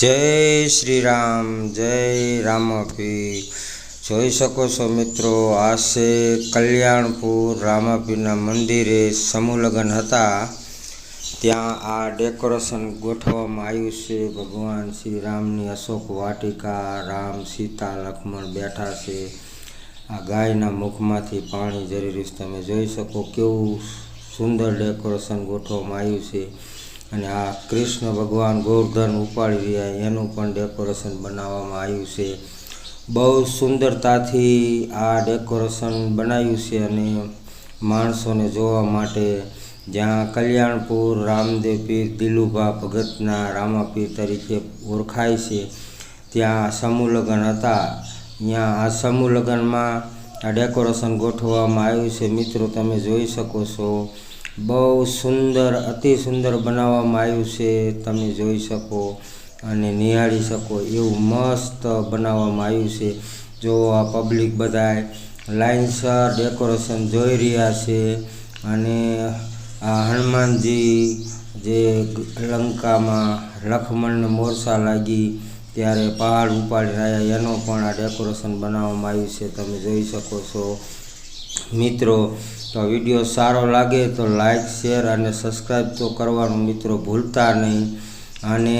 જય શ્રી રામ, જય રામાપીર। જોઈ શકો છો મિત્રો, આ છે કલ્યાણપુર રામાપીરના મંદિરે સમૂહ લગ્ન હતા, ત્યાં આ ડેકોરેશન ગોઠવવામાં આવ્યું છે। ભગવાન શ્રી રામની અશોક વાટિકા, રામ સીતા લક્ષ્મણ બેઠા છે। આ ગાયના મુખમાંથી પાણી ઝરી રહ્યું છે, તમે જોઈ શકો કેવું સુંદર ડેકોરેશન ગોઠવવામાં આવ્યું છે। અને આ કૃષ્ણ ભગવાન ગોવર્ધન ઉપાડી રહ્યા એનું પણ ડેકોરેશન બનાવવામાં આવ્યું છે। બહુ સુંદરતાથી આ ડેકોરેશન બનાવ્યું છે અને માણસોને જોવા માટે, જ્યાં કલ્યાણપુર રામદેવ પીર દિલુભા ભગતના રામાપીર તરીકે ઓળખાય છે, ત્યાં સમૂહ લગ્ન હતા। ત્યાં આ સમૂહ લગ્નમાં આ ડેકોરેશન ગોઠવવામાં આવ્યું છે। મિત્રો તમે જોઈ શકો છો, બહુ સુંદર, અતિ સુંદર બનાવવામાં આવ્યું છે, તમે જોઈ શકો અને નિહાળી શકો એવું મસ્ત બનાવવામાં આવ્યું છે। જો આ પબ્લિક બધાય લાઇનસર ડેકોરેશન જોઈ રહ્યા છે અને આ હનુમાનજી જે લંકામાં લક્ષ્મણને મોરસા લાગી ત્યારે પહાડ ઉપાડી રહ્યા એનો પણ આ ડેકોરેશન બનાવવામાં આવ્યું છે, તમે જોઈ શકો છો। મિત્રો તો વિડીયો સારો લાગે તો લાઈક, શેર અને સબસ્ક્રાઈબ તો કરવાનું મિત્રો ભૂલતા નહીં। અને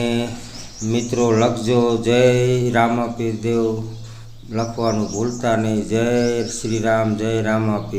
મિત્રો લખજો જય રામાપીર દેવ લખવાનું ભૂલતા નહીં। જય શ્રી રામ, જય રામાપીર।